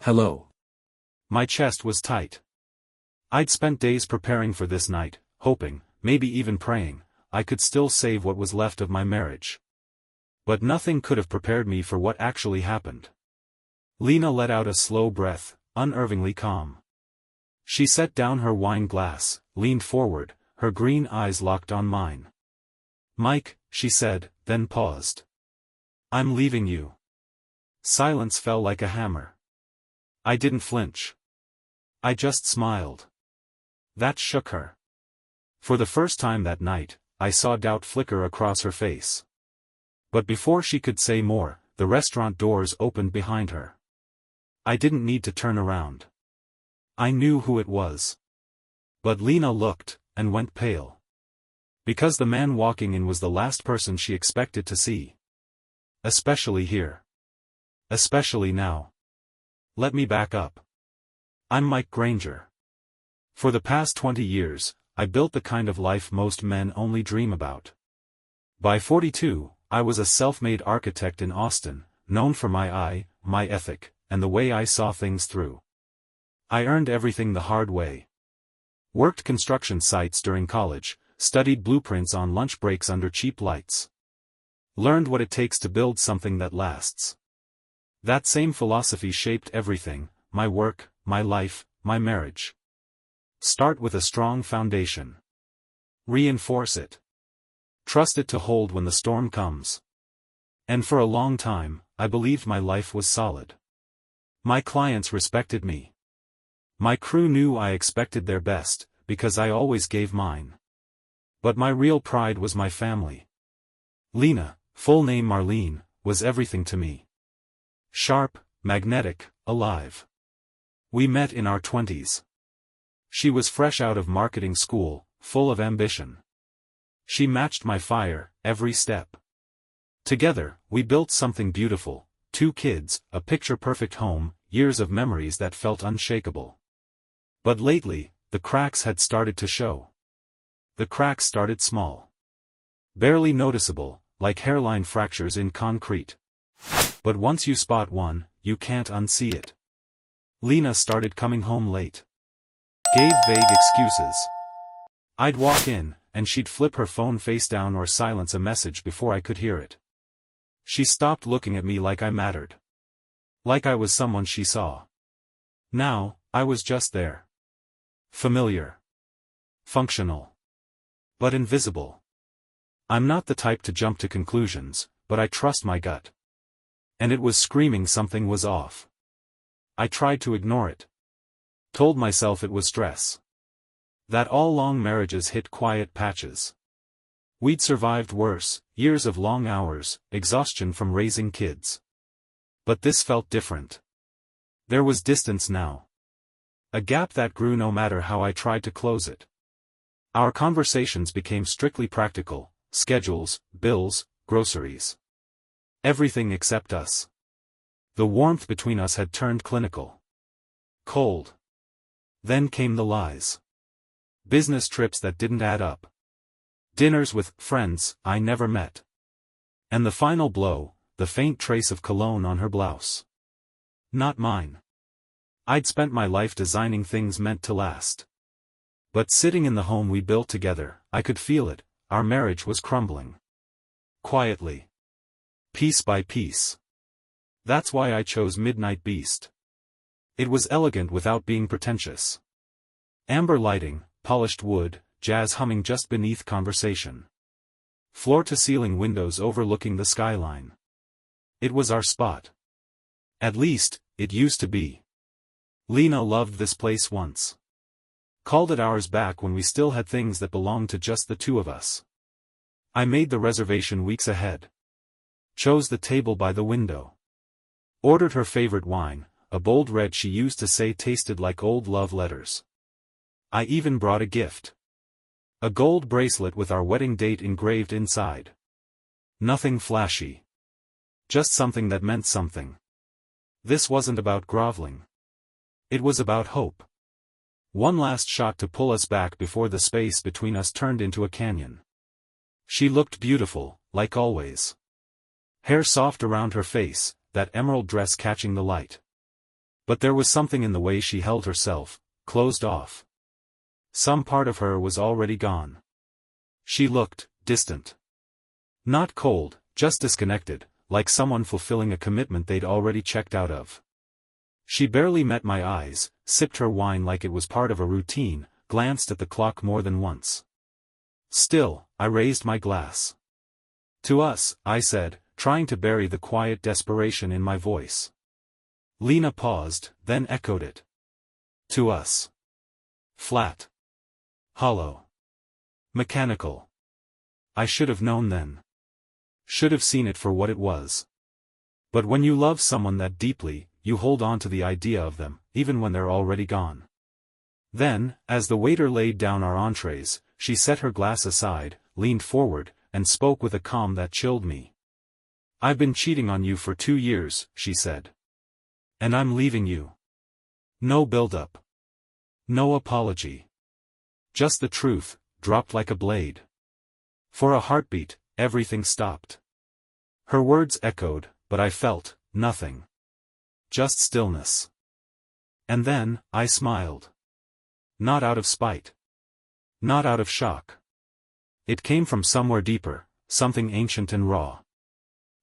Hello. My chest was tight. I'd spent days preparing for this night, hoping, maybe even praying, I could still save what was left of my marriage. But nothing could have prepared me for what actually happened. Lena let out a slow breath, unnervingly calm. She set down her wine glass, leaned forward, her green eyes locked on mine. "Mike," she said, then paused. "I'm leaving you." Silence fell like a hammer. I didn't flinch. I just smiled. That shook her. For the first time that night, I saw doubt flicker across her face. But before she could say more, the restaurant doors opened behind her. I didn't need to turn around. I knew who it was. But Lena looked, and went pale. Because the man walking in was the last person she expected to see. Especially here. Especially now. Let me back up. I'm Mike Granger. For the past 20 years, I built the kind of life most men only dream about. By 42, I was a self-made architect in Austin, known for my eye, my ethic, and the way I saw things through. I earned everything the hard way. Worked construction sites during college, studied blueprints on lunch breaks under cheap lights. Learned what it takes to build something that lasts. That same philosophy shaped everything, my work, my life, my marriage. Start with a strong foundation. Reinforce it. Trust it to hold when the storm comes. And for a long time, I believed my life was solid. My clients respected me. My crew knew I expected their best, because I always gave mine. But my real pride was my family. Lena, full name Marlene, was everything to me. Sharp, magnetic, alive. We met in our 20s. She was fresh out of marketing school, full of ambition. She matched my fire, every step. Together, we built something beautiful, 2 kids, a picture-perfect home, years of memories that felt unshakable. But lately, the cracks had started to show. The cracks started small. Barely noticeable, like hairline fractures in concrete. But once you spot one, you can't unsee it. Lena started coming home late. Gave vague excuses. I'd walk in, and she'd flip her phone face down or silence a message before I could hear it. She stopped looking at me like I mattered. Like I was someone she saw. Now, I was just there. Familiar. Functional. But invisible. I'm not the type to jump to conclusions, but I trust my gut. And it was screaming something was off. I tried to ignore it. Told myself it was stress. That all long marriages hit quiet patches. We'd survived worse, years of long hours, exhaustion from raising kids. But this felt different. There was distance now. A gap that grew no matter how I tried to close it. Our conversations became strictly practical, schedules, bills, groceries. Everything except us. The warmth between us had turned clinical. Cold. Then came the lies. Business trips that didn't add up. Dinners with friends I never met. And the final blow, the faint trace of cologne on her blouse. Not mine. I'd spent my life designing things meant to last. But sitting in the home we built together, I could feel it, our marriage was crumbling. Quietly. Piece by piece. That's why I chose Midnight Beast. It was elegant without being pretentious. Amber lighting, polished wood, jazz humming just beneath conversation. Floor-to-ceiling windows overlooking the skyline. It was our spot. At least, it used to be. Lena loved this place once. Called it ours back when we still had things that belonged to just the two of us. I made the reservation weeks ahead. Chose the table by the window. Ordered her favorite wine, a bold red she used to say tasted like old love letters. I even brought a gift. A gold bracelet with our wedding date engraved inside. Nothing flashy. Just something that meant something. This wasn't about groveling. It was about hope. One last shot to pull us back before the space between us turned into a canyon. She looked beautiful, like always. Hair soft around her face, that emerald dress catching the light. But there was something in the way she held herself, closed off. Some part of her was already gone. She looked distant. Not cold, just disconnected, like someone fulfilling a commitment they'd already checked out of. She barely met my eyes, sipped her wine like it was part of a routine, glanced at the clock more than once. Still, I raised my glass. To us, I said, trying to bury the quiet desperation in my voice. Lena paused, then echoed it. To us. Flat. Hollow. Mechanical. I should have known then. Should have seen it for what it was. But when you love someone that deeply, you hold on to the idea of them, even when they're already gone. Then, as the waiter laid down our entrees, she set her glass aside, leaned forward, and spoke with a calm that chilled me. I've been cheating on you for 2 years, she said. And I'm leaving you. No build-up. No apology. Just the truth, dropped like a blade. For a heartbeat, everything stopped. Her words echoed, but I felt nothing. Just stillness. And then, I smiled. Not out of spite. Not out of shock. It came from somewhere deeper, something ancient and raw.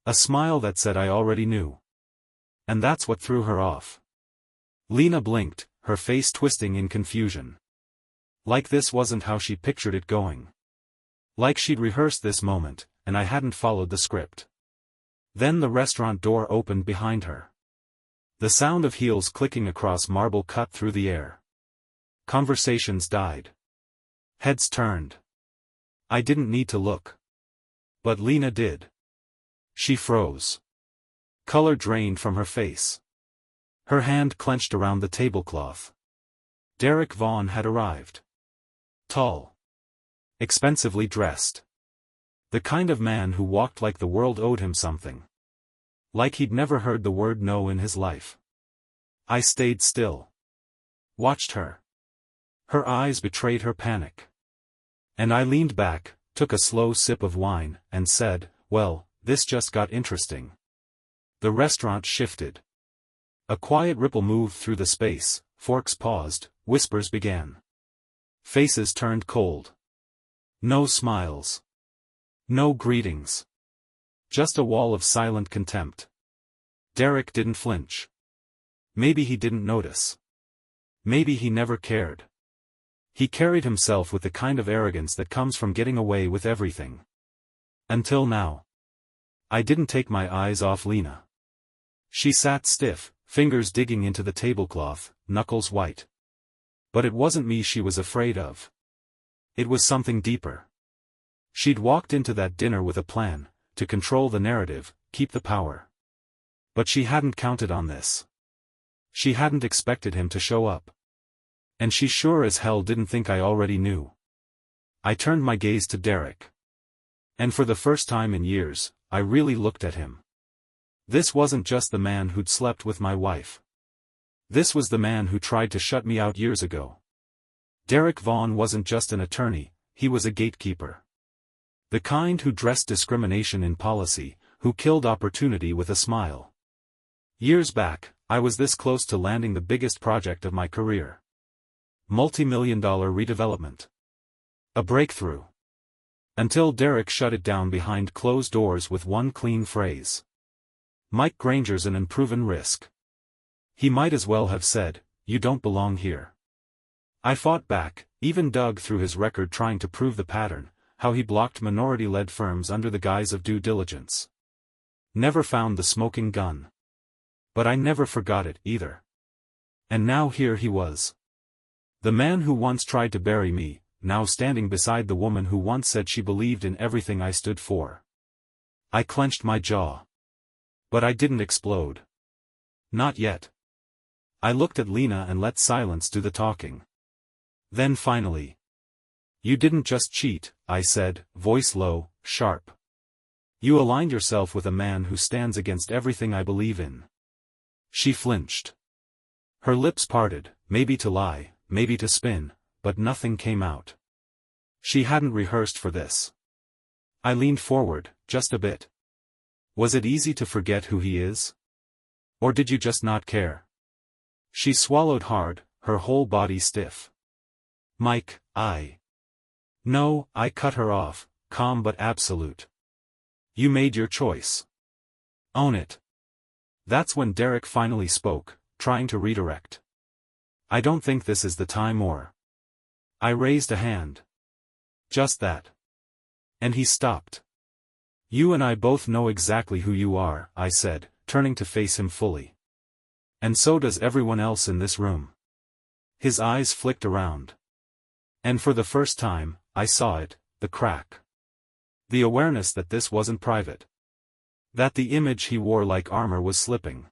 A smile that said I already knew. And that's what threw her off. Lena blinked, her face twisting in confusion. Like this wasn't how she pictured it going. Like she'd rehearsed this moment, and I hadn't followed the script. Then the restaurant door opened behind her. The sound of heels clicking across marble cut through the air. Conversations died. Heads turned. I didn't need to look. But Lena did. She froze. Color drained from her face. Her hand clenched around the tablecloth. Derek Vaughn had arrived. Tall. Expensively dressed. The kind of man who walked like the world owed him something. Like he'd never heard the word no in his life. I stayed still. Watched her. Her eyes betrayed her panic. And I leaned back, took a slow sip of wine, and said, well, this just got interesting. The restaurant shifted. A quiet ripple moved through the space, forks paused, whispers began. Faces turned cold. No smiles. No greetings. Just a wall of silent contempt. Derek didn't flinch. Maybe he didn't notice. Maybe he never cared. He carried himself with the kind of arrogance that comes from getting away with everything. Until now. I didn't take my eyes off Lena. She sat stiff, fingers digging into the tablecloth, knuckles white. But it wasn't me she was afraid of. It was something deeper. She'd walked into that dinner with a plan, to control the narrative, keep the power. But she hadn't counted on this. She hadn't expected him to show up. And she sure as hell didn't think I already knew. I turned my gaze to Derek. And for the first time in years, I really looked at him. This wasn't just the man who'd slept with my wife. This was the man who tried to shut me out years ago. Derek Vaughn wasn't just an attorney, he was a gatekeeper. The kind who dressed discrimination in policy, who killed opportunity with a smile. Years back, I was this close to landing the biggest project of my career. Multi-million-dollar redevelopment. A breakthrough. Until Derek shut it down behind closed doors with one clean phrase. Mike Granger's an unproven risk. He might as well have said, you don't belong here. I fought back, even dug through his record trying to prove the pattern, how he blocked minority-led firms under the guise of due diligence. Never found the smoking gun. But I never forgot it, either. And now here he was. The man who once tried to bury me, now standing beside the woman who once said she believed in everything I stood for. I clenched my jaw. But I didn't explode. Not yet. I looked at Lena and let silence do the talking. Then finally. You didn't just cheat, I said, voice low, sharp. You aligned yourself with a man who stands against everything I believe in. She flinched. Her lips parted, maybe to lie, maybe to spin, but nothing came out. She hadn't rehearsed for this. I leaned forward, just a bit. Was it easy to forget who he is? Or did you just not care? She swallowed hard, her whole body stiff. Mike, No, I cut her off, calm but absolute. You made your choice. Own it. That's when Derek finally spoke, trying to redirect. I don't think this is the time or. I raised a hand. Just that. And he stopped. You and I both know exactly who you are, I said, turning to face him fully. And so does everyone else in this room. His eyes flicked around. And for the first time, I saw it, the crack. The awareness that this wasn't private. That the image he wore like armor was slipping.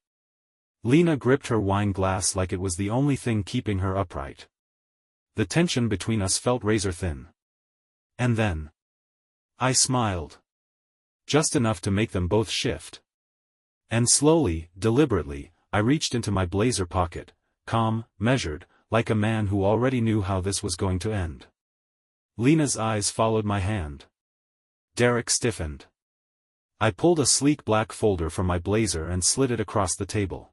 Lena gripped her wine glass like it was the only thing keeping her upright. The tension between us felt razor thin. And then. I smiled. Just enough to make them both shift. And slowly, deliberately, I reached into my blazer pocket, calm, measured, like a man who already knew how this was going to end. Lena's eyes followed my hand. Derek stiffened. I pulled a sleek black folder from my blazer and slid it across the table.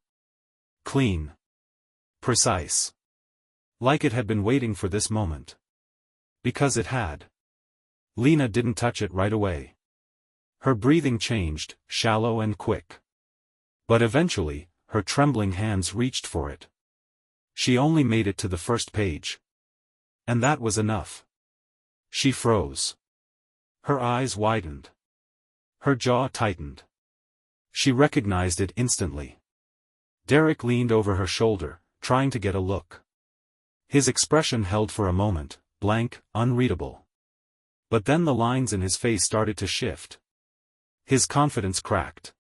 Clean. Precise. Like it had been waiting for this moment. Because it had. Lena didn't touch it right away. Her breathing changed, shallow and quick. But eventually, her trembling hands reached for it. She only made it to the first page. And that was enough. She froze. Her eyes widened. Her jaw tightened. She recognized it instantly. Derek leaned over her shoulder, trying to get a look. His expression held for a moment, blank, unreadable. But then the lines in his face started to shift. His confidence cracked.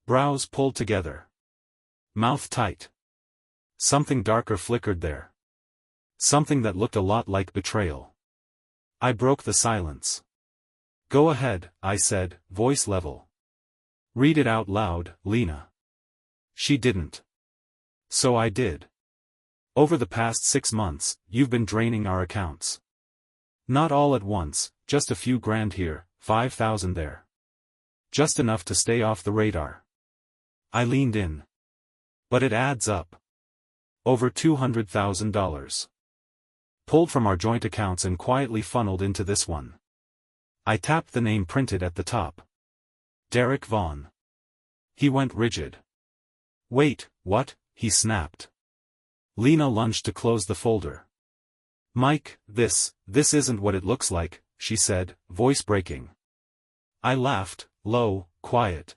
Brows pulled together. Mouth tight. Something darker flickered there. Something that looked a lot like betrayal. I broke the silence. Go ahead, I said, voice level. Read it out loud, Lena. She didn't. So I did. Over the past 6 months, you've been draining our accounts. Not all at once, just a few grand here, 5,000 there. Just enough to stay off the radar. I leaned in. But it adds up. Over $200,000. Pulled from our joint accounts and quietly funneled into this one. I tapped the name printed at the top. Derek Vaughn. He went rigid. Wait, what? He snapped. Lena lunged to close the folder. Mike, this isn't what it looks like, she said, voice breaking. I laughed, low, quiet.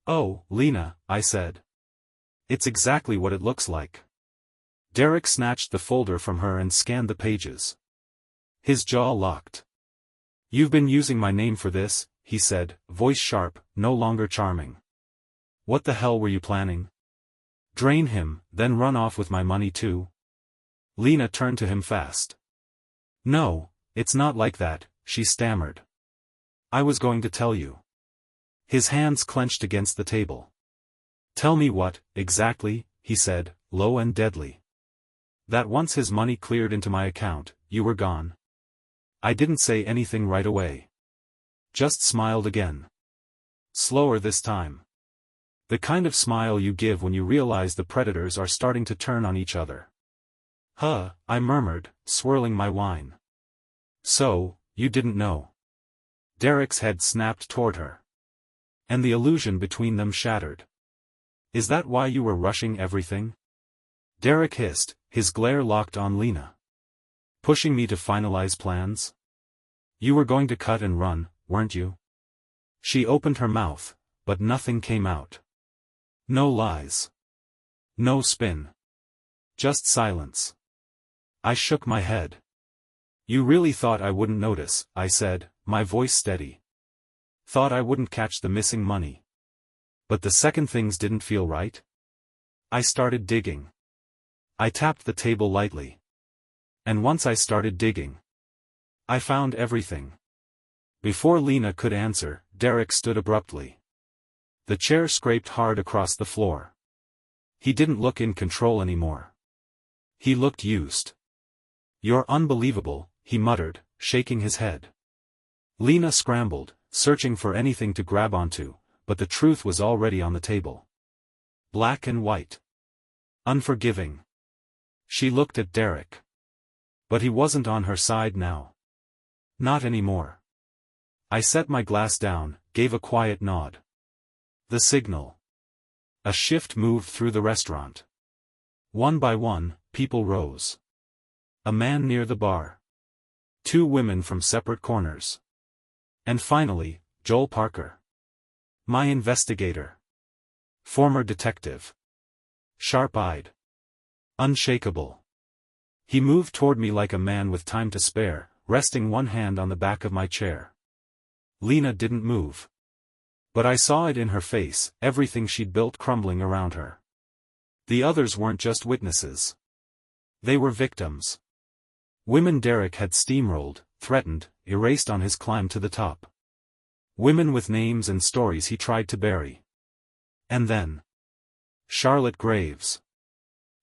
Oh, Lena, I said. It's exactly what it looks like. Derek snatched the folder from her and scanned the pages. His jaw locked. You've been using my name for this, he said, voice sharp, no longer charming. What the hell were you planning? Drain him, then run off with my money too? Lena turned to him fast. No, it's not like that, she stammered. I was going to tell you. His hands clenched against the table. Tell me what, exactly, he said, low and deadly. That once his money cleared into my account, you were gone. I didn't say anything right away. Just smiled again. Slower this time. The kind of smile you give when you realize the predators are starting to turn on each other. Huh, I murmured, swirling my wine. So, you didn't know. Derek's head snapped toward her. And the illusion between them shattered. Is that why you were rushing everything? Derek hissed, his glare locked on Lena. Pushing me to finalize plans? You were going to cut and run, weren't you? She opened her mouth, but nothing came out. No lies. No spin. Just silence. I shook my head. You really thought I wouldn't notice, I said, my voice steady. Thought I wouldn't catch the missing money. But the second things didn't feel right? I started digging. I tapped the table lightly. And once I started digging, I found everything. Before Lena could answer, Derek stood abruptly. The chair scraped hard across the floor. He didn't look in control anymore. He looked used. You're unbelievable, he muttered, shaking his head. Lena scrambled, searching for anything to grab onto, but the truth was already on the table. Black and white. Unforgiving. She looked at Derek. But he wasn't on her side now. Not anymore. I set my glass down, gave a quiet nod. The signal. A shift moved through the restaurant. One by one, people rose. A man near the bar. 2 women from separate corners. And finally, Joel Parker. My investigator. Former detective. Sharp-eyed. Unshakable. He moved toward me like a man with time to spare, resting one hand on the back of my chair. Lena didn't move. But I saw it in her face, everything she'd built crumbling around her. The others weren't just witnesses. They were victims. Women Derek had steamrolled, threatened, erased on his climb to the top. Women with names and stories he tried to bury. And then. Charlotte Graves.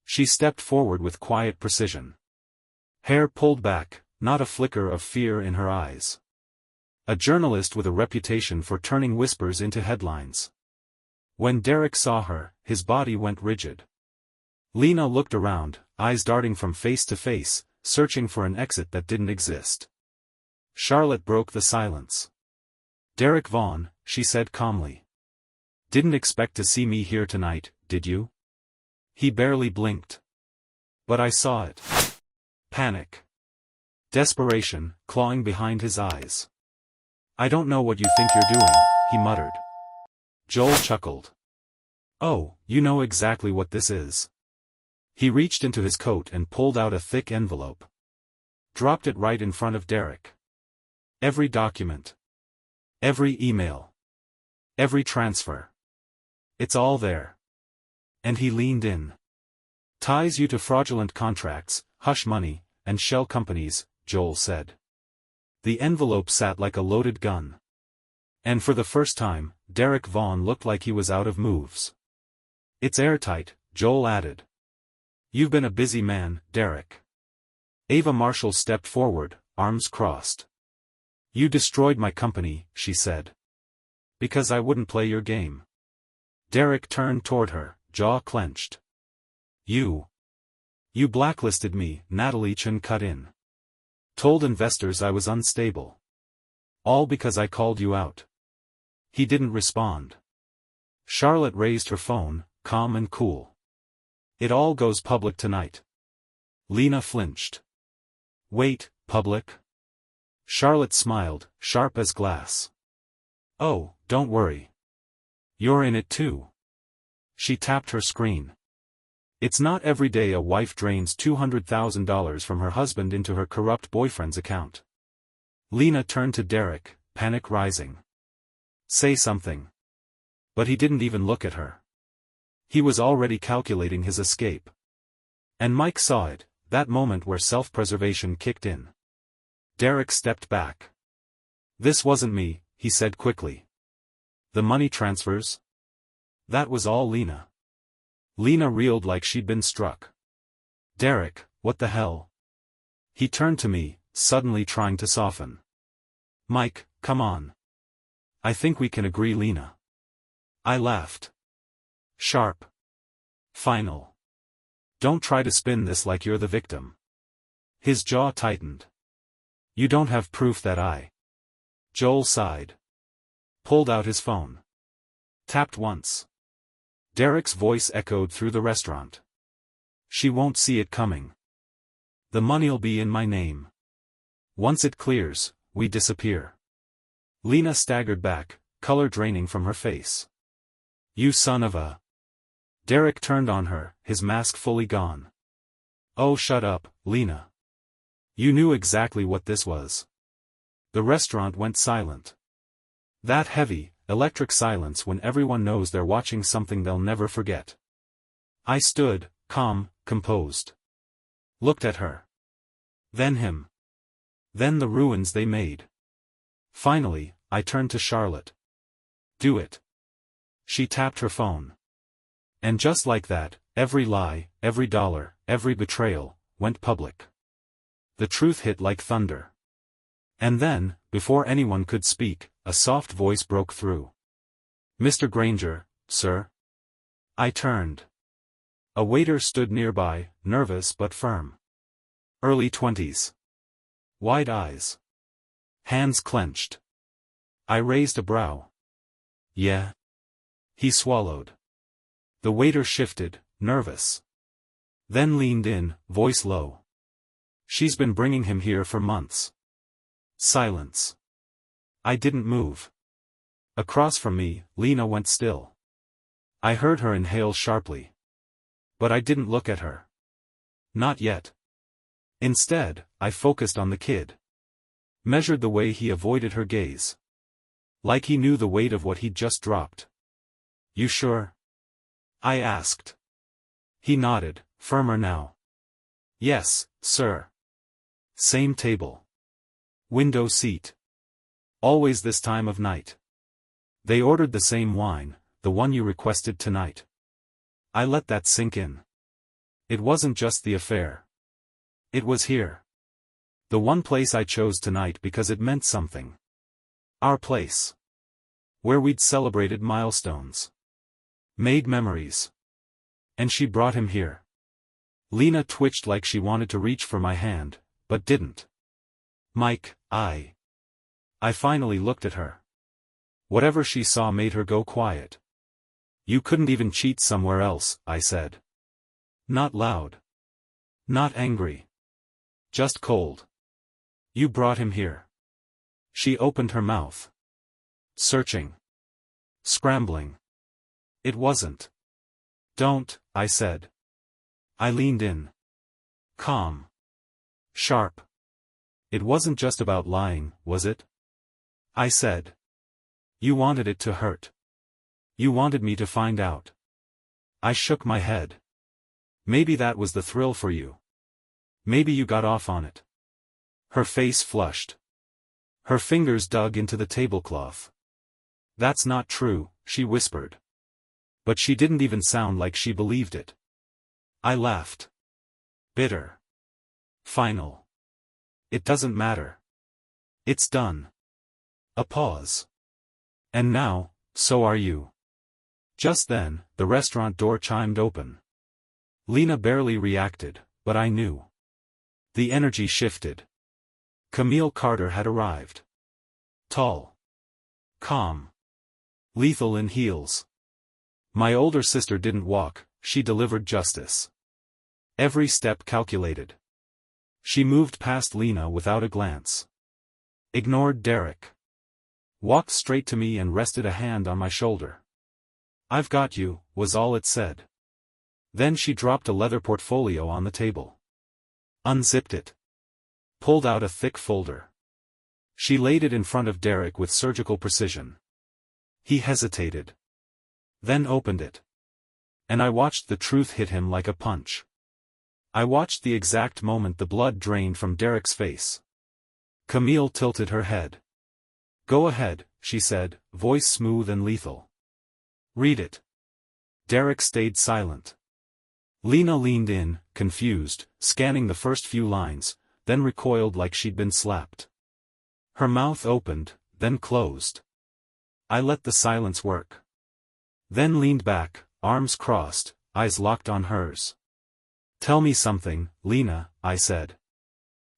She stepped forward with quiet precision. Hair pulled back, not a flicker of fear in her eyes. A journalist with a reputation for turning whispers into headlines. When Derek saw her, his body went rigid. Lena looked around, eyes darting from face to face, searching for an exit that didn't exist. Charlotte broke the silence. Derek Vaughn, she said calmly. Didn't expect to see me here tonight, did you? He barely blinked. But I saw it. Panic. Desperation, clawing behind his eyes. I don't know what you think you're doing, he muttered. Joel chuckled. Oh, you know exactly what this is. He reached into his coat and pulled out a thick envelope. Dropped it right in front of Derek. Every document. Every email. Every transfer. It's all there. And he leaned in. Ties you to fraudulent contracts, hush money, and shell companies, Joel said. The envelope sat like a loaded gun. And for the first time, Derek Vaughn looked like he was out of moves. It's airtight, Joel added. You've been a busy man, Derek. Ava Marshall stepped forward, arms crossed. You destroyed my company, she said. Because I wouldn't play your game. Derek turned toward her, jaw clenched. You blacklisted me, Natalie Chen cut in. Told investors I was unstable. All because I called you out. He didn't respond. Charlotte raised her phone, calm and cool. It all goes public tonight. Lena flinched. Wait, public? Charlotte smiled, sharp as glass. Oh, don't worry. You're in it too. She tapped her screen. It's not every day a wife drains $200,000 from her husband into her corrupt boyfriend's account. Lena turned to Derek, panic rising. Say something. But he didn't even look at her. He was already calculating his escape. And Mike saw it, that moment where self-preservation kicked in. Derek stepped back. This wasn't me, he said quickly. The money transfers? That was all Lena. Lena reeled like she'd been struck. Derek, what the hell? He turned to me, suddenly trying to soften. Mike, come on. I think we can agree, Lena. I laughed. Sharp. Final. Don't try to spin this like you're the victim. His jaw tightened. You don't have proof that I. Joel sighed. Pulled out his phone. Tapped once. Derek's voice echoed through the restaurant. She won't see it coming. The money'll be in my name. Once it clears, we disappear. Lena staggered back, color draining from her face. You son of a... Derek turned on her, his mask fully gone. Oh, shut up, Lena. You knew exactly what this was. The restaurant went silent. That heavy, electric silence when everyone knows they're watching something they'll never forget. I stood, calm, composed. Looked at her. Then him. Then the ruins they made. Finally, I turned to Charlotte. Do it. She tapped her phone. And just like that, every lie, every dollar, every betrayal, went public. The truth hit like thunder. And then, before anyone could speak, a soft voice broke through. Mr. Granger, sir? I turned. A waiter stood nearby, nervous but firm. Early 20s. Wide eyes. Hands clenched. I raised a brow. Yeah. He swallowed. The waiter shifted, nervous. Then leaned in, voice low. She's been bringing him here for months. Silence. I didn't move. Across from me, Lena went still. I heard her inhale sharply. But I didn't look at her. Not yet. Instead, I focused on the kid. Measured the way he avoided her gaze. Like he knew the weight of what he'd just dropped. You sure? I asked. He nodded, firmer now. Yes, sir. Same table. Window seat. Always this time of night. They ordered the same wine, the one you requested tonight. I let that sink in. It wasn't just the affair. It was here. The one place I chose tonight because it meant something. Our place. Where we'd celebrated milestones. Made memories. And she brought him here. Lena twitched like she wanted to reach for my hand, but didn't. Mike, I finally looked at her. Whatever she saw made her go quiet. You couldn't even cheat somewhere else, I said. Not loud. Not angry. Just cold. You brought him here. She opened her mouth. Searching. Scrambling. It wasn't. Don't, I said. I leaned in. Calm. Sharp. It wasn't just about lying, was it? I said. You wanted it to hurt. You wanted me to find out. I shook my head. Maybe that was the thrill for you. Maybe you got off on it. Her face flushed. Her fingers dug into the tablecloth. That's not true, she whispered. But she didn't even sound like she believed it. I laughed. Bitter. Final. It doesn't matter. It's done. A pause. And now, so are you. Just then, the restaurant door chimed open. Lena barely reacted, but I knew. The energy shifted. Camille Carter had arrived. Tall. Calm. Lethal in heels. My older sister didn't walk, she delivered justice. Every step calculated. She moved past Lena without a glance. Ignored Derek. Walked straight to me and rested a hand on my shoulder. I've got you, was all it said. Then she dropped a leather portfolio on the table. Unzipped it. Pulled out a thick folder. She laid it in front of Derek with surgical precision. He hesitated. Then opened it. And I watched the truth hit him like a punch. I watched the exact moment the blood drained from Derek's face. Camille tilted her head. Go ahead, she said, voice smooth and lethal. Read it. Derek stayed silent. Lena leaned in, confused, scanning the first few lines, then recoiled like she'd been slapped. Her mouth opened, then closed. I let the silence work. Then leaned back, arms crossed, eyes locked on hers. Tell me something, Lena, I said.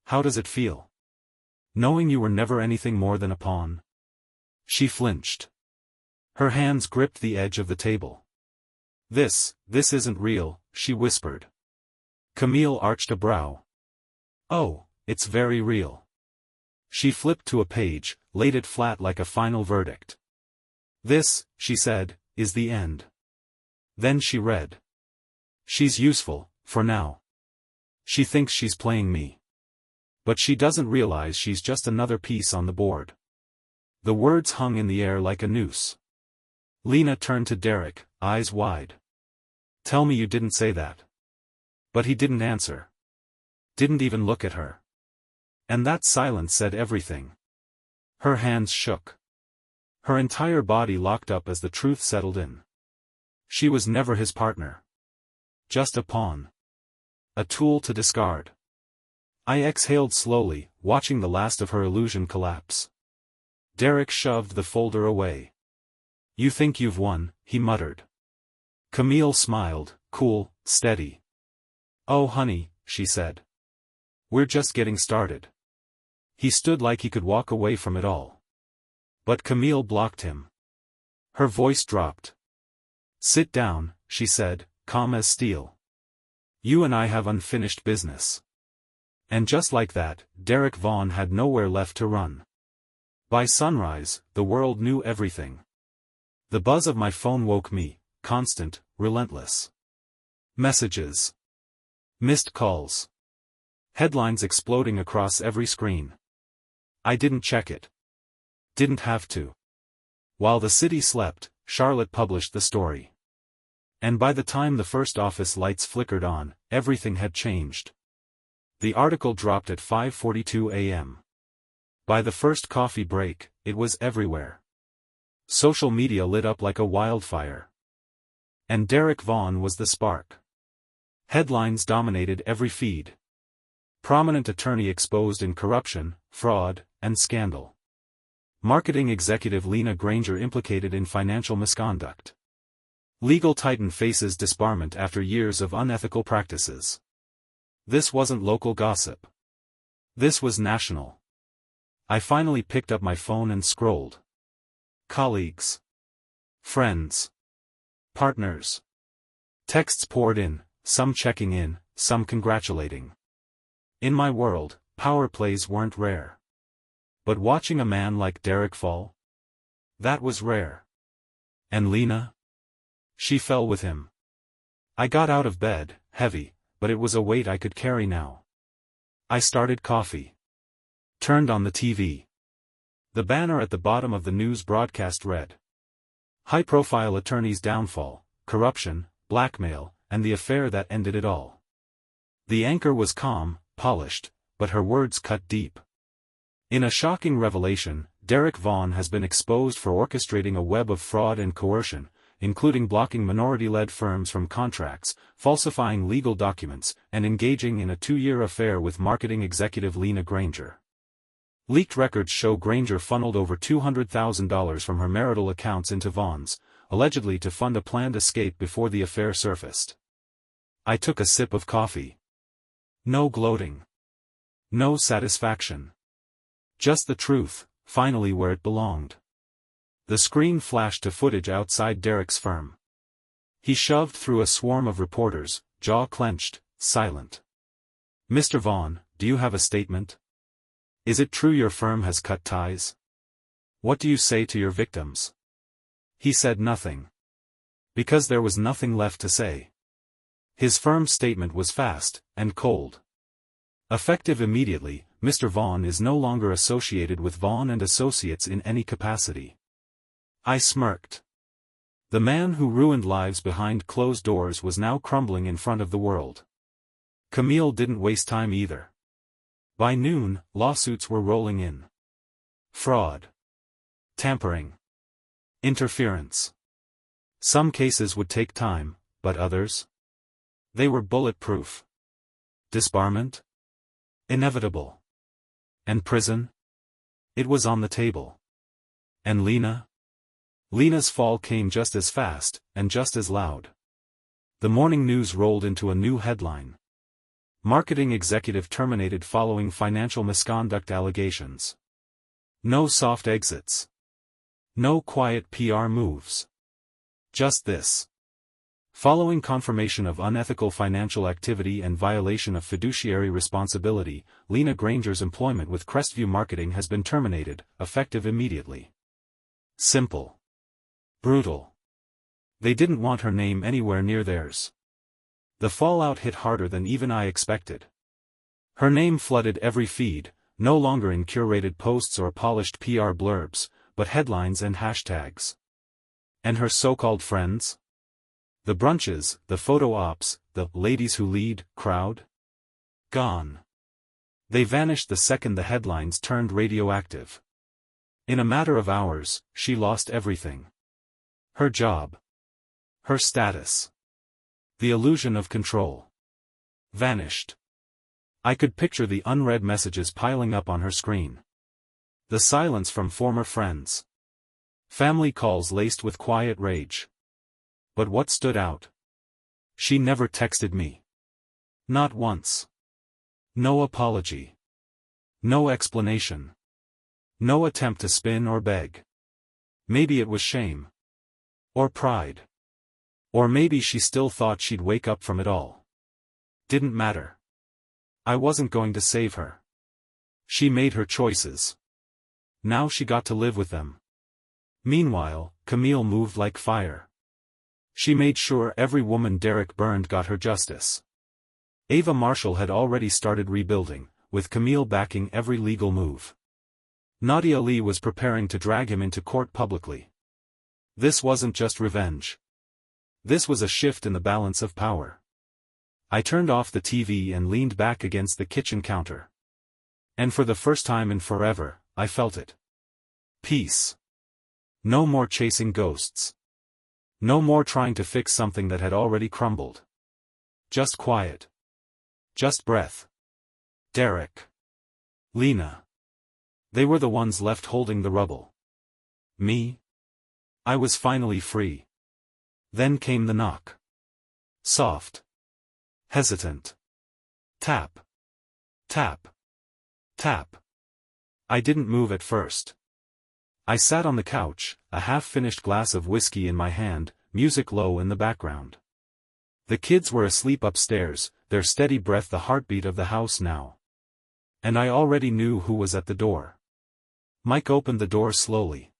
How does it feel? Knowing you were never anything more than a pawn. She flinched. Her hands gripped the edge of the table. This isn't real, she whispered. Camille arched a brow. Oh, it's very real. She flipped to a page, laid it flat like a final verdict. This, she said, is the end. Then she read. She's useful, for now. She thinks she's playing me. But she doesn't realize she's just another piece on the board. The words hung in the air like a noose. Lena turned to Derek, eyes wide. Tell me you didn't say that. But he didn't answer. Didn't even look at her. And that silence said everything. Her hands shook. Her entire body locked up as the truth settled in. She was never his partner. Just a pawn. A tool to discard. I exhaled slowly, watching the last of her illusion collapse. Derek shoved the folder away. You think you've won, he muttered. Camille smiled, cool, steady. "Oh honey," she said. "We're just getting started." He stood like he could walk away from it all. But Camille blocked him. Her voice dropped. "Sit down," she said, calm as steel. "You and I have unfinished business." And just like that, Derek Vaughan had nowhere left to run. By sunrise, the world knew everything. The buzz of my phone woke me, constant, relentless. Messages. Missed calls. Headlines exploding across every screen. I didn't check it. Didn't have to. While the city slept, Charlotte published the story. And by the time the first office lights flickered on, everything had changed. The article dropped at 5:42 a.m. By the first coffee break, it was everywhere. Social media lit up like a wildfire. And Derek Vaughan was the spark. Headlines dominated every feed. Prominent attorney exposed in corruption, fraud, and scandal. Marketing executive Lena Granger implicated in financial misconduct. Legal titan faces disbarment after years of unethical practices. This wasn't local gossip. This was national. I finally picked up my phone and scrolled. Colleagues. Friends. Partners. Texts poured in, some checking in, some congratulating. In my world, power plays weren't rare. But watching a man like Derek fall? That was rare. And Lena? She fell with him. I got out of bed, heavy, but it was a weight I could carry now. I started coffee. Turned on the TV. The banner at the bottom of the news broadcast read: "High-profile attorney's downfall, corruption, blackmail, and the affair that ended it all." The anchor was calm, polished, but her words cut deep. In a shocking revelation, Derek Vaughan has been exposed for orchestrating a web of fraud and coercion, including blocking minority-led firms from contracts, falsifying legal documents, and engaging in a 2-year affair with marketing executive Lena Granger. Leaked records show Granger funneled over $200,000 from her marital accounts into Vaughan's, allegedly to fund a planned escape before the affair surfaced. I took a sip of coffee. No gloating. No satisfaction. Just the truth, finally where it belonged. The screen flashed to footage outside Derek's firm. He shoved through a swarm of reporters, jaw clenched, silent. "Mr. Vaughan, do you have a statement? Is it true your firm has cut ties? What do you say to your victims?" He said nothing. Because there was nothing left to say. His firm's statement was fast, and cold. Effective immediately, Mr. Vaughan is no longer associated with Vaughan and Associates in any capacity. I smirked. The man who ruined lives behind closed doors was now crumbling in front of the world. Camille didn't waste time either. By noon, lawsuits were rolling in. Fraud. Tampering. Interference. Some cases would take time, but others? They were bulletproof. Disbarment? Inevitable. And prison? It was on the table. And Lena? Lena's fall came just as fast, and just as loud. The morning news rolled into a new headline. Marketing executive terminated following financial misconduct allegations. No soft exits. No quiet PR moves. Just this. Following confirmation of unethical financial activity and violation of fiduciary responsibility, Lena Granger's employment with Crestview Marketing has been terminated, effective immediately. Simple. Brutal. They didn't want her name anywhere near theirs. The fallout hit harder than even I expected. Her name flooded every feed, no longer in curated posts or polished PR blurbs, but headlines and hashtags. And her so-called friends? The brunches, the photo ops, the ladies who lead crowd? Gone. They vanished the second the headlines turned radioactive. In a matter of hours, she lost everything. Her job. Her status. The illusion of control. Vanished. I could picture the unread messages piling up on her screen. The silence from former friends. Family calls laced with quiet rage. But what stood out? She never texted me. Not once. No apology. No explanation. No attempt to spin or beg. Maybe it was shame. Or pride. Or maybe she still thought she'd wake up from it all. Didn't matter. I wasn't going to save her. She made her choices. Now she got to live with them. Meanwhile, Camille moved like fire. She made sure every woman Derek burned got her justice. Ava Marshall had already started rebuilding, with Camille backing every legal move. Nadia Lee was preparing to drag him into court publicly. This wasn't just revenge. This was a shift in the balance of power. I turned off the TV and leaned back against the kitchen counter. And for the first time in forever, I felt it. Peace. No more chasing ghosts. No more trying to fix something that had already crumbled. Just quiet. Just breath. Derek. Lena. They were the ones left holding the rubble. Me? I was finally free. Then came the knock. Soft. Hesitant. Tap. Tap. Tap. I didn't move at first. I sat on the couch, a half-finished glass of whiskey in my hand, music low in the background. The kids were asleep upstairs, their steady breath the heartbeat of the house now. And I already knew who was at the door. Mike opened the door slowly.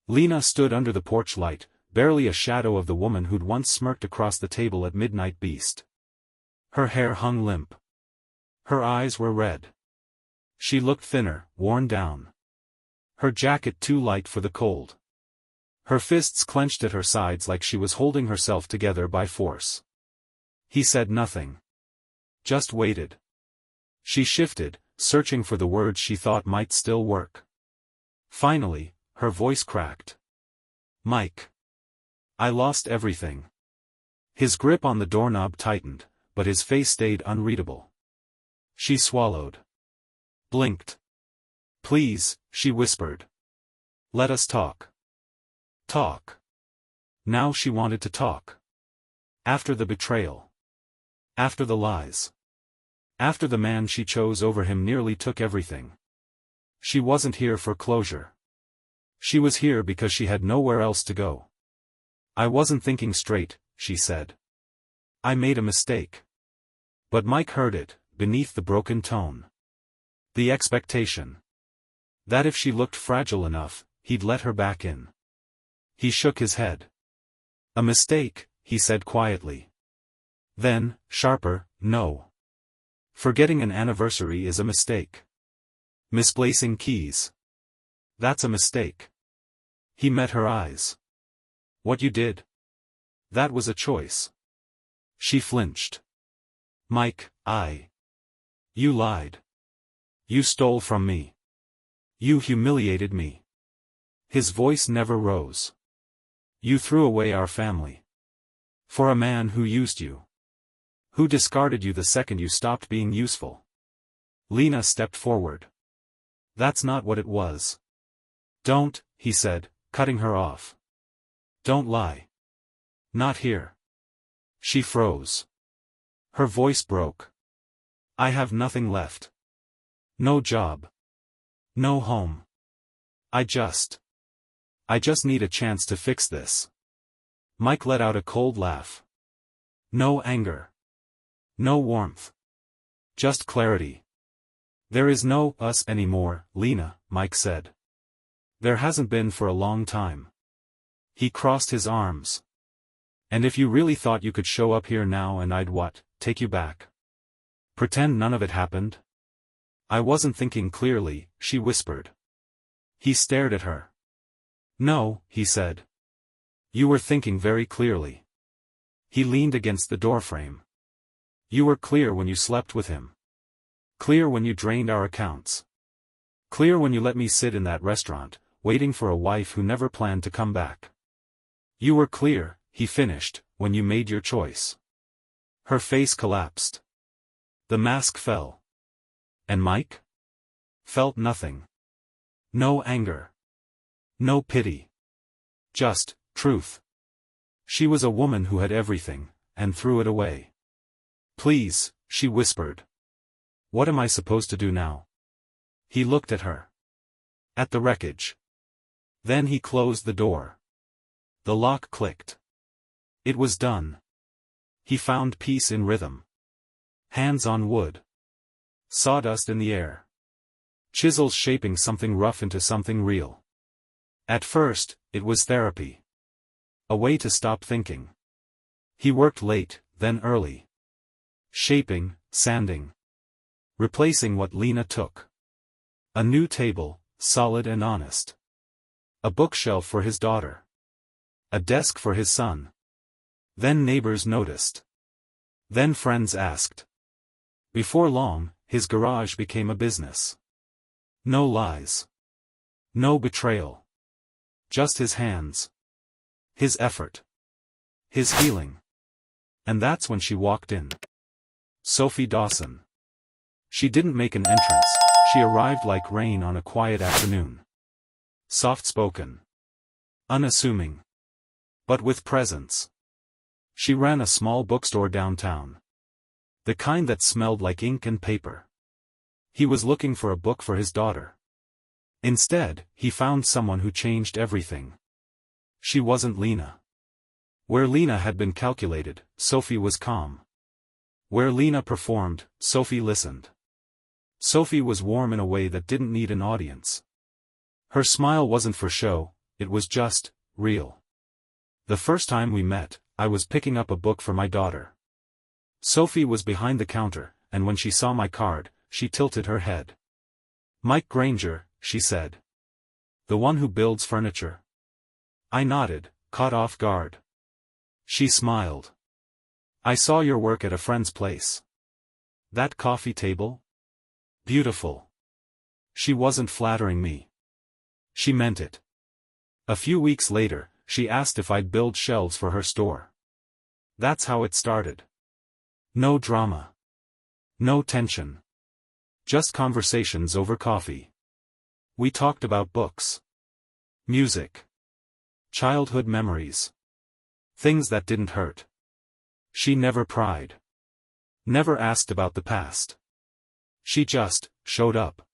Lena stood under the porch light, barely a shadow of the woman who'd once smirked across the table at Midnight Beast. Her hair hung limp. Her eyes were red. She looked thinner, worn down. Her jacket too light for the cold. Her fists clenched at her sides like she was holding herself together by force. He said nothing. Just waited. She shifted, searching for the words she thought might still work. Finally, her voice cracked. Mike. I lost everything. His grip on the doorknob tightened, but his face stayed unreadable. She swallowed. Blinked. Please, she whispered. Let us talk. Talk. Now she wanted to talk. After the betrayal. After the lies. After the man she chose over him nearly took everything. She wasn't here for closure. She was here because she had nowhere else to go. I wasn't thinking straight, she said. I made a mistake. But Mike heard it, beneath the broken tone. The expectation. That if she looked fragile enough, he'd let her back in. He shook his head. A mistake, he said quietly. Then, sharper, no. Forgetting an anniversary is a mistake. Misplacing keys. That's a mistake. He met her eyes. What you did? That was a choice. She flinched. Mike, You lied. You stole from me. You humiliated me. His voice never rose. You threw away our family. For a man who used you. Who discarded you the second you stopped being useful. Lena stepped forward. That's not what it was. Don't, he said, cutting her off. Don't lie. Not here. She froze. Her voice broke. I have nothing left. No job. No home. I just need a chance to fix this. Mike let out a cold laugh. No anger. No warmth. Just clarity. There is no us anymore, Lena, Mike said. There hasn't been for a long time. He crossed his arms. And if you really thought you could show up here now and I'd take you back? Pretend none of it happened? I wasn't thinking clearly, she whispered. He stared at her. No, he said. You were thinking very clearly. He leaned against the doorframe. You were clear when you slept with him. Clear when you drained our accounts. Clear when you let me sit in that restaurant, waiting for a wife who never planned to come back. You were clear, he finished, when you made your choice. Her face collapsed. The mask fell. And Mike? Felt nothing. No anger. No pity. Just truth. She was a woman who had everything, and threw it away. "Please," she whispered. "What am I supposed to do now?" He looked at her. "At the wreckage." Then he closed the door. The lock clicked. It was done. He found peace in rhythm. Hands on wood. Sawdust in the air. Chisels shaping something rough into something real. At first, it was therapy. A way to stop thinking. He worked late, then early. Shaping, sanding. Replacing what Lena took. A new table, solid and honest. A bookshelf for his daughter. A desk for his son. Then neighbors noticed. Then friends asked. Before long, his garage became a business. No lies. No betrayal. Just his hands. His effort. His healing. And that's when she walked in. Sophie Dawson. She didn't make an entrance, she arrived like rain on a quiet afternoon. Soft-spoken. Unassuming. But with presence. She ran a small bookstore downtown. The kind that smelled like ink and paper. He was looking for a book for his daughter. Instead, he found someone who changed everything. She wasn't Lena. Where Lena had been calculated, Sophie was calm. Where Lena performed, Sophie listened. Sophie was warm in a way that didn't need an audience. Her smile wasn't for show, it was just, real. The first time we met, I was picking up a book for my daughter. Sophie was behind the counter, and when she saw my card, she tilted her head. "Mike Granger," she said. "The one who builds furniture?" I nodded, caught off guard. She smiled. "I saw your work at a friend's place. That coffee table? Beautiful." She wasn't flattering me. She meant it. A few weeks later, she asked if I'd build shelves for her store. That's how it started. No drama. No tension. Just conversations over coffee. We talked about books. Music. Childhood memories. Things that didn't hurt. She never pried. Never asked about the past. She just showed up.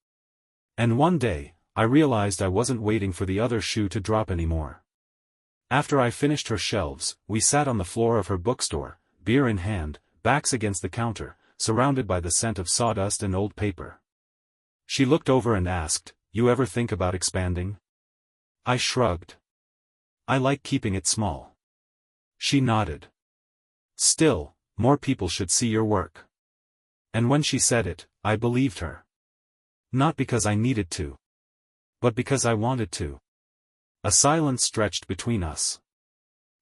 And one day, I realized I wasn't waiting for the other shoe to drop anymore. After I finished her shelves, we sat on the floor of her bookstore, beer in hand, backs against the counter, surrounded by the scent of sawdust and old paper. She looked over and asked, "You ever think about expanding?" I shrugged. "I like keeping it small." She nodded. "Still, more people should see your work." And when she said it, I believed her. Not because I needed to. But because I wanted to. A silence stretched between us.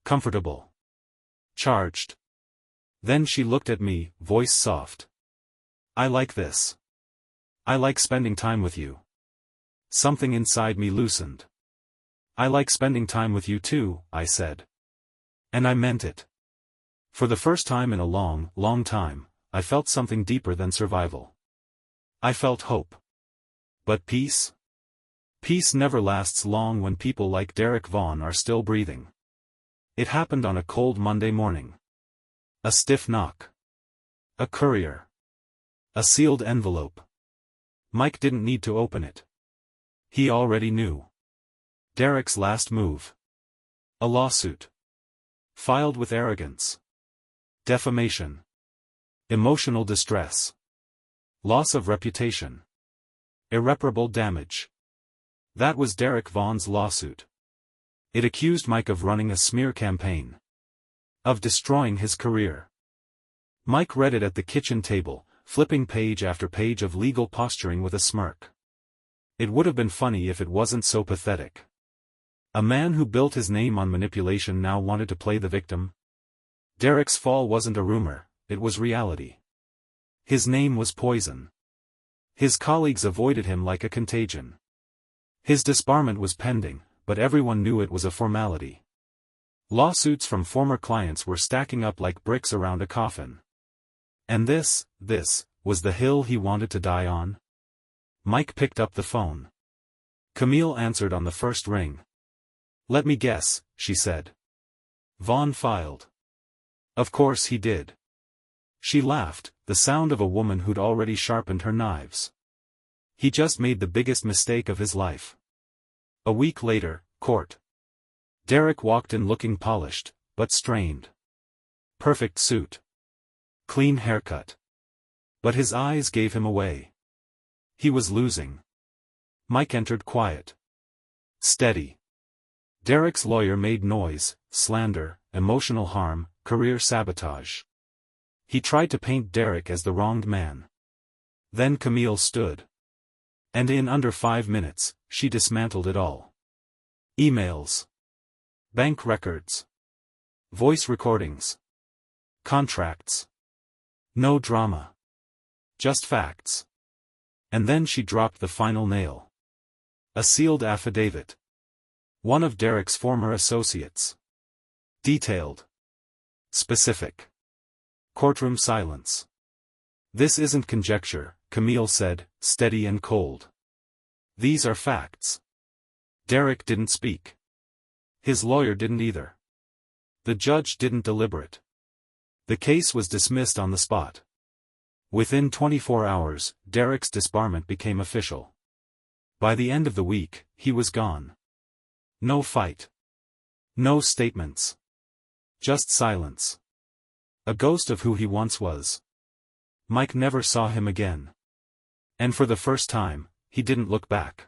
Comfortable. Charged. Then she looked at me, voice soft. "I like this. I like spending time with you." Something inside me loosened. "I like spending time with you too," I said. And I meant it. For the first time in a long, long time, I felt something deeper than survival. I felt hope. But peace? Peace never lasts long when people like Derek Vaughan are still breathing. It happened on a cold Monday morning. A stiff knock. A courier. A sealed envelope. Mike didn't need to open it. He already knew. Derek's last move. A lawsuit. Filed with arrogance. Defamation. Emotional distress. Loss of reputation. Irreparable damage. That was Derek Vaughan's lawsuit. It accused Mike of running a smear campaign. Of destroying his career. Mike read it at the kitchen table, flipping page after page of legal posturing with a smirk. It would have been funny if it wasn't so pathetic. A man who built his name on manipulation now wanted to play the victim. Derek's fall wasn't a rumor, it was reality. His name was poison. His colleagues avoided him like a contagion. His disbarment was pending, but everyone knew it was a formality. Lawsuits from former clients were stacking up like bricks around a coffin. And this was the hill he wanted to die on? Mike picked up the phone. Camille answered on the first ring. "Let me guess," she said. "Vaughan filed." Of course he did. She laughed, the sound of a woman who'd already sharpened her knives. He just made the biggest mistake of his life. A week later, court. Derek walked in looking polished, but strained. Perfect suit. Clean haircut. But his eyes gave him away. He was losing. Mike entered quiet. Steady. Derek's lawyer made noise, slander, emotional harm, career sabotage. He tried to paint Derek as the wronged man. Then Camille stood. And in under 5 minutes, she dismantled it all. Emails. Bank records. Voice recordings. Contracts. No drama. Just facts. And then she dropped the final nail. A sealed affidavit. One of Derek's former associates. Detailed. Specific. Courtroom silence. This isn't conjecture, Camille said, steady and cold. These are facts. Derek didn't speak. His lawyer didn't either. The judge didn't deliberate. The case was dismissed on the spot. Within 24 hours, Derek's disbarment became official. By the end of the week, he was gone. No fight. No statements. Just silence. A ghost of who he once was. Mike never saw him again. And for the first time, he didn't look back.